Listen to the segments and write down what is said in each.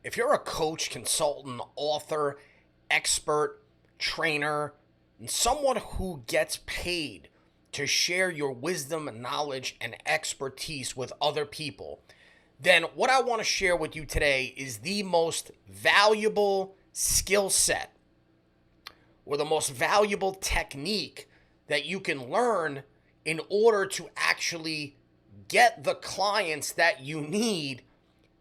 If you're a coach, consultant, author, expert, trainer, and someone who gets paid to share your wisdom, knowledge, and expertise with other people, then what I want to share with you today is the most valuable skill set or the most valuable technique that you can learn in order to actually get the clients that you need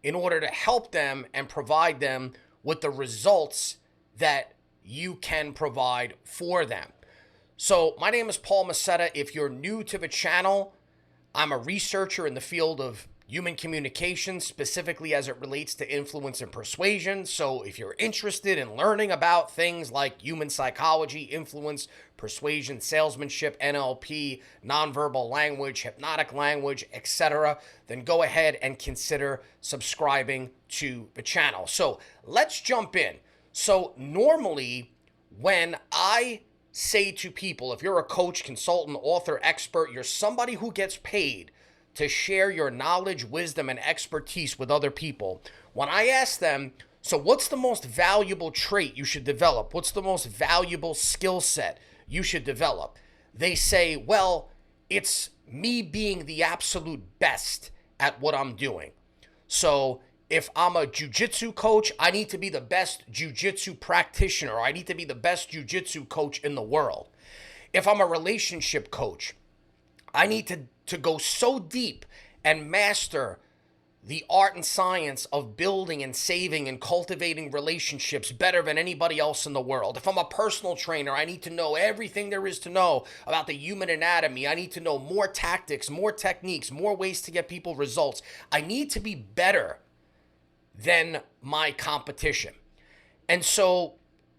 in order to help them and provide them with the results that you can provide for them. So, my name is Paul Macetta. If you're new to the channel, I'm a researcher in the field of human communication, specifically as it relates to influence and persuasion. So, if you're interested in learning about things like human psychology, influence, persuasion, salesmanship, NLP, nonverbal language, hypnotic language, etc., then go ahead and consider subscribing to the channel. So, let's jump in. So, normally, when I say to people, if you're a coach, consultant, author, expert, you're somebody who gets paid to share your knowledge, wisdom, and expertise with other people. When I ask them, so what's the most valuable trait you should develop? What's the most valuable skill set you should develop? They say, well, it's me being the absolute best at what I'm doing. So if I'm a jujitsu coach, I need to be the best jujitsu practitioner. I need to be the best jujitsu coach in the world. If I'm a relationship coach, I need to go so deep and master the art and science of building and saving and cultivating relationships better than anybody else in the world. If I'm a personal trainer, I need to know everything there is to know about the human anatomy. I need to know more tactics, more techniques, more ways to get people results. I need to be better than my competition. And so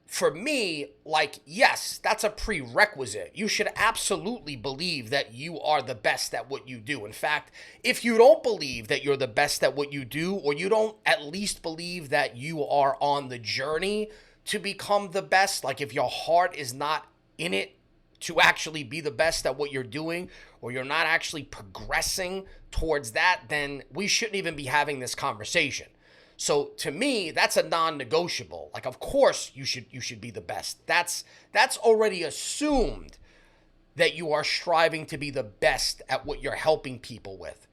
for me, like, yes, that's a prerequisite. You should absolutely believe that you are the best at what you do. In fact, if you don't believe that you're the best at what you do, or you don't at least believe that you are on the journey to become the best, like if your heart is not in it to actually be the best at what you're doing, or you're not actually progressing towards that, then we shouldn't even be having this conversation. So to me, that's a non-negotiable. Like, of course you should be the best. That's already assumed that you are striving to be the best at what you're helping people with.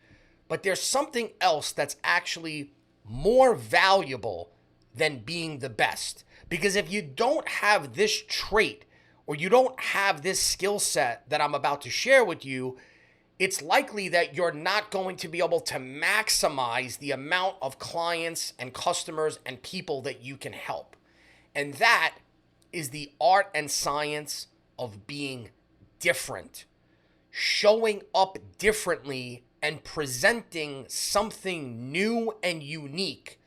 But there's something else that's actually more valuable than being the best. Because if you don't have this trait, or you don't have this skill set that I'm about to share with you, it's likely that you're not going to be able to maximize the amount of clients and customers and people that you can help. And that is the art and science of being different, showing up differently and presenting something new and unique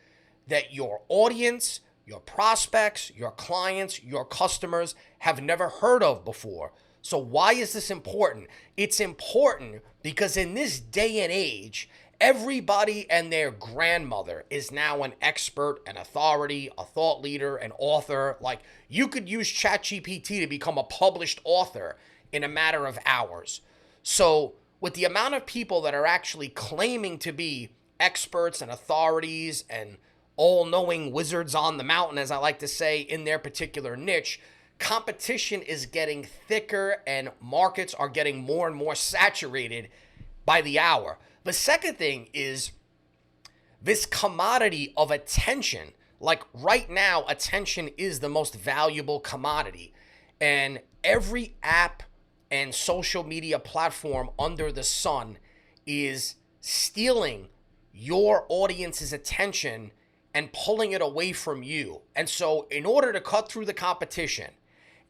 that your audience, your prospects, your clients, your customers have never heard of before. So why is this important? It's important because in this day and age, everybody and their grandmother is now an expert, an authority, a thought leader, an author. Like, you could use ChatGPT to become a published author in a matter of hours. So with the amount of people that are actually claiming to be experts and authorities and all-knowing wizards on the mountain, as I like to say, in their particular niche, competition is getting thicker and markets are getting more and more saturated by the hour. The second thing is this commodity of attention. Like, right now, attention is the most valuable commodity. And every app and social media platform under the sun is stealing your audience's attention and pulling it away from you. And so in order to cut through the competition,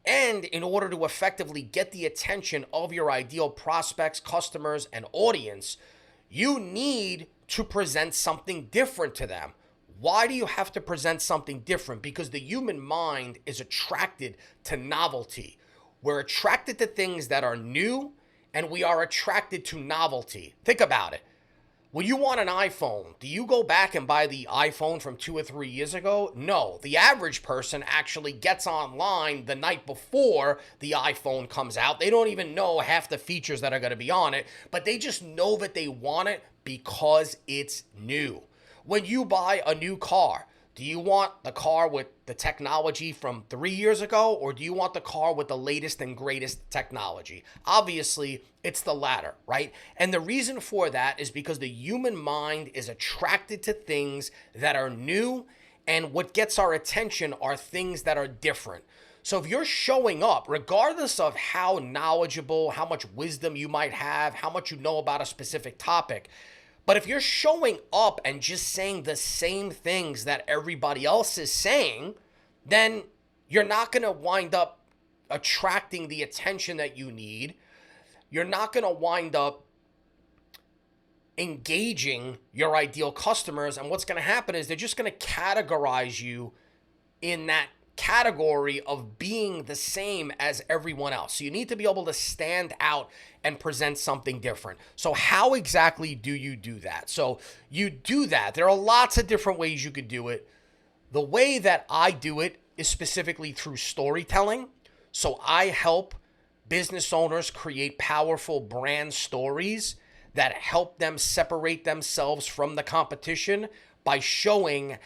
and in order to effectively get the attention of your ideal prospects, customers, and audience, you need to present something different to them. Why do you have to present something different? Because the human mind is attracted to novelty. We're attracted to things that are new, and we are attracted to novelty. Think about it. When you want an iPhone, do you go back and buy the iPhone from 2 or 3 years ago? No. The average person actually gets online the night before the iPhone comes out. They don't even know half the features that are going to be on it, but they just know that they want it because it's new. When you buy a new car, Do you want the car with the technology from 3 years ago, or do you want the car with the latest and greatest technology? Obviously, it's the latter, right? And the reason for that is because the human mind is attracted to things that are new, and what gets our attention are things that are different. So if you're showing up, regardless of how knowledgeable, how much wisdom you might have, how much you know about a specific topic, but if you're showing up and just saying the same things that everybody else is saying, then you're not going to wind up attracting the attention that you need. You're not going to wind up engaging your ideal customers. And what's going to happen is they're just going to categorize you in that category of being the same as everyone else. So you need to be able to stand out and present something different. So how exactly do you do that? So you do that. There are lots of different ways you could do it. The way that I do it is specifically through storytelling. So I help business owners create powerful brand stories that help them separate themselves from the competition by showing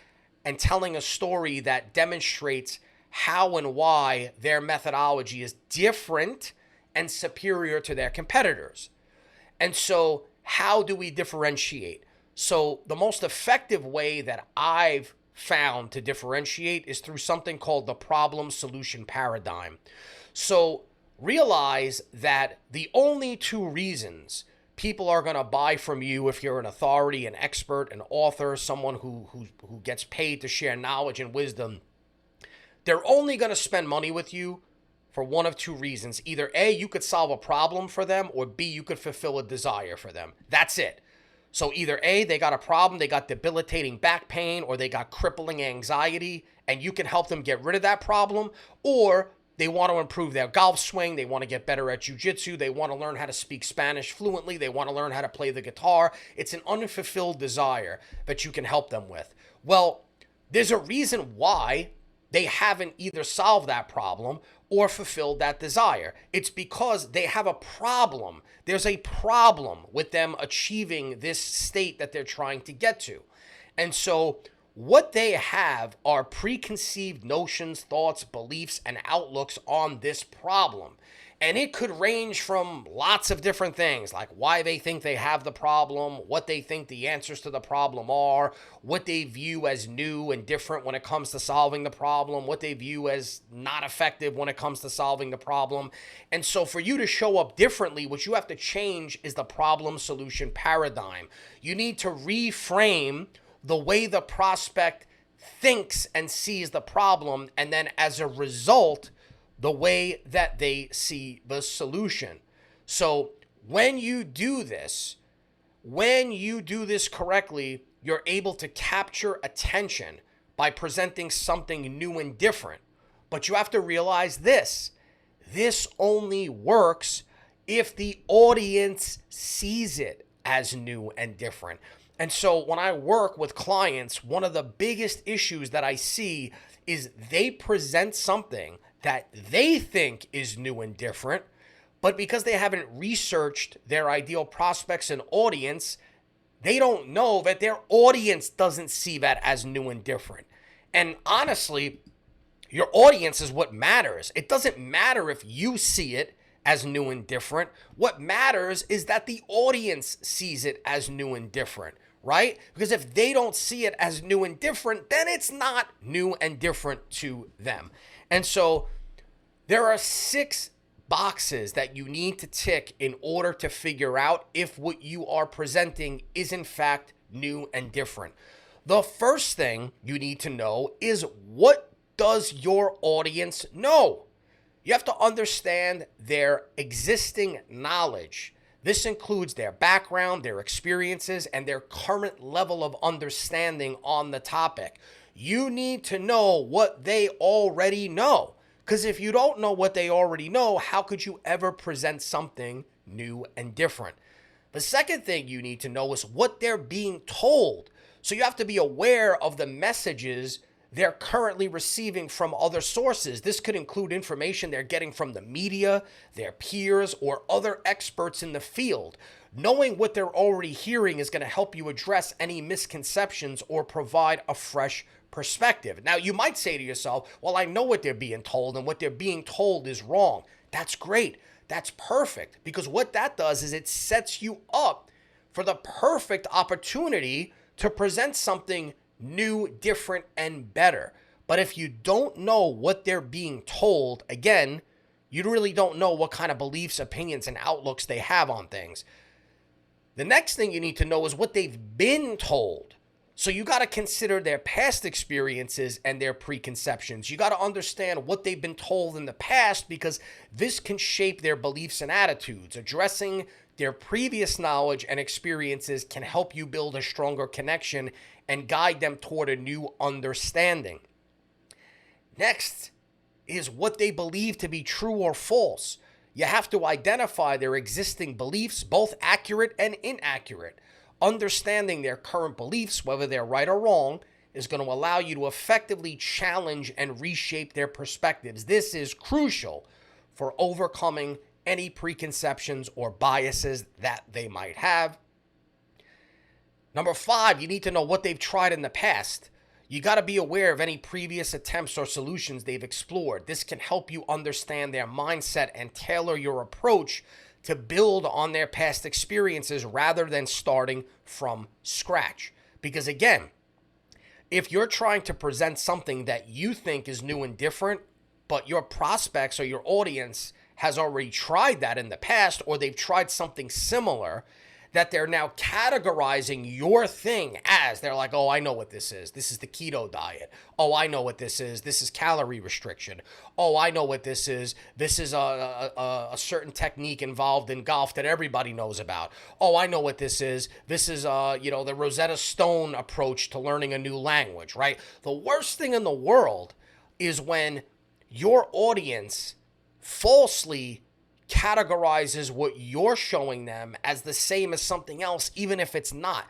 and telling a story that demonstrates how and why their methodology is different and superior to their competitors. And so how do we differentiate? So the most effective way that I've found to differentiate is through something called the problem solution paradigm. So realize that the only two reasons people are going to buy from you, if you're an authority, an expert, an author, someone who gets paid to share knowledge and wisdom, they're only going to spend money with you for one of two reasons. Either A, you could solve a problem for them, or B, you could fulfill a desire for them. That's it. So either A, they got a problem, they got debilitating back pain, or they got crippling anxiety, and you can help them get rid of that problem, or they want to improve their golf swing. They want to get better at jiu-jitsu. They want to learn how to speak Spanish fluently. They want to learn how to play the guitar. It's an unfulfilled desire that you can help them with. Well, there's a reason why they haven't either solved that problem or fulfilled that desire. It's because they have a problem. There's a problem with them achieving this state that they're trying to get to. And so what they have are preconceived notions, thoughts, beliefs, and outlooks on this problem. And it could range from lots of different things, like why they think they have the problem, what they think the answers to the problem are, what they view as new and different when it comes to solving the problem, what they view as not effective when it comes to solving the problem. And so for you to show up differently, what you have to change is the problem solution paradigm. You need to reframe the way the prospect thinks and sees the problem, and then as a result, the way that they see the solution. So when you do this correctly, you're able to capture attention by presenting something new and different. But you have to realize this only works if the audience sees it as new and different. And so when I work with clients, one of the biggest issues that I see is they present something that they think is new and different, but because they haven't researched their ideal prospects and audience, they don't know that their audience doesn't see that as new and different. And honestly, your audience is what matters. It doesn't matter if you see it as new and different. What matters is that the audience sees it as new and different, right? Because if they don't see it as new and different, then it's not new and different to them. And so there are 6 boxes that you need to tick in order to figure out if what you are presenting is in fact new and different. The first thing you need to know is, what does your audience know? You have to understand their existing knowledge. This includes their background, their experiences, and their current level of understanding on the topic. You need to know what they already know. Because if you don't know what they already know, how could you ever present something new and different? The second thing you need to know is what they're being told. So you have to be aware of the messages they're currently receiving from other sources. This could include information they're getting from the media, their peers, or other experts in the field. Knowing what they're already hearing is going to help you address any misconceptions or provide a fresh perspective. Now, you might say to yourself, well, I know what they're being told, and what they're being told is wrong. That's great. That's perfect. Because what that does is it sets you up for the perfect opportunity to present something new, different, and better. But if you don't know what they're being told, again, you really don't know what kind of beliefs, opinions, and outlooks they have on things. The next thing you need to know is what they've been told. So you got to consider their past experiences and their preconceptions. You got to understand what they've been told in the past, because this can shape their beliefs and attitudes. Addressing their previous knowledge and experiences can help you build a stronger connection and guide them toward a new understanding. Next is what they believe to be true or false. You have to identify their existing beliefs, both accurate and inaccurate. Understanding their current beliefs, whether they're right or wrong, is going to allow you to effectively challenge and reshape their perspectives. This is crucial for overcoming any preconceptions or biases that they might have. Number 5, you need to know what they've tried in the past. You got to be aware of any previous attempts or solutions they've explored. This can help you understand their mindset and tailor your approach to build on their past experiences rather than starting from scratch. Because again, if you're trying to present something that you think is new and different, but your prospects or your audience has already tried that in the past, or they've tried something similar, that they're now categorizing your thing as, they're like, oh, I know what this is. This is the keto diet. Oh, I know what this is. This is calorie restriction. Oh, I know what this is. This is a certain technique involved in golf that everybody knows about. Oh, I know what this is. This is, the Rosetta Stone approach to learning a new language, right? The worst thing in the world is when your audience falsely categorizes what you're showing them as the same as something else, even if it's not.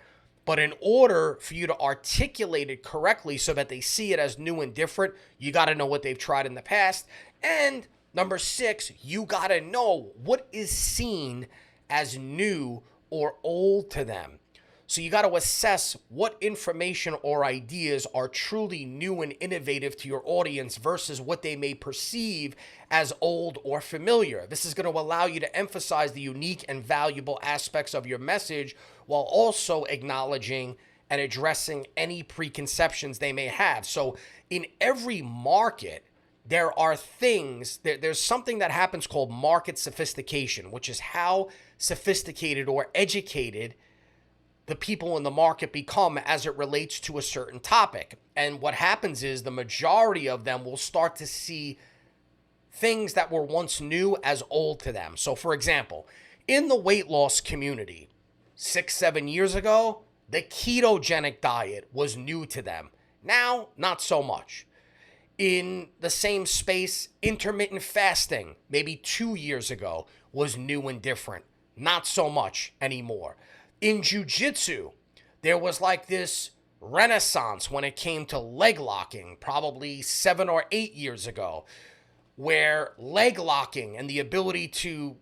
But in order for you to articulate it correctly so that they see it as new and different, you got to know what they've tried in the past. And number 6, you got to know what is seen as new or old to them. So you got to assess what information or ideas are truly new and innovative to your audience versus what they may perceive as old or familiar. This is going to allow you to emphasize the unique and valuable aspects of your message while also acknowledging and addressing any preconceptions they may have. So in every market, there are things, there's something that happens called market sophistication, which is how sophisticated or educated the people in the market become as it relates to a certain topic. And what happens is the majority of them will start to see things that were once new as old to them. So for example, in the weight loss community, 6-7 years ago, the ketogenic diet was new to them. Now, not so much. In the same space, intermittent fasting, maybe 2 years ago, was new and different. Not so much anymore. In jiu-jitsu, there was like this renaissance when it came to leg locking, probably 7 or 8 years ago, where leg locking and the ability to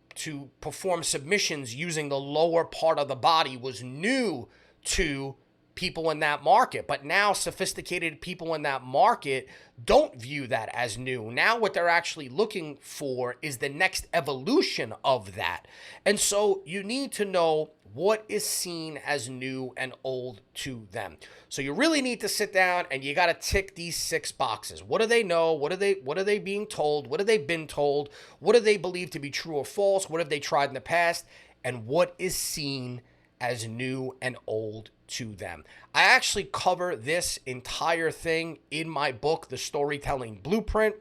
perform submissions using the lower part of the body was new to people in that market. But now sophisticated people in that market don't view that as new. Now what they're actually looking for is the next evolution of that. And so you need to know what is seen as new and old to them. So you really need to sit down and you got to tick these 6 boxes. What do they know? What are they being told? What have they been told? What do they believe to be true or false? What have they tried in the past? And what is seen as new and old to them? I actually cover this entire thing in my book, The Storytelling Blueprint,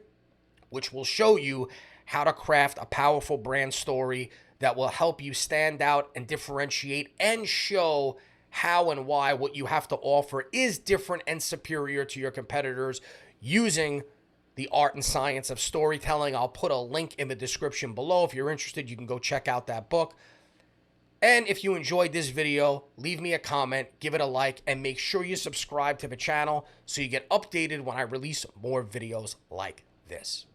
which will show you how to craft a powerful brand story that will help you stand out and differentiate and show how and why what you have to offer is different and superior to your competitors using the art and science of storytelling. I'll put a link in the description below. If you're interested, you can go check out that book. And if you enjoyed this video, leave me a comment, give it a like, and make sure you subscribe to the channel so you get updated when I release more videos like this.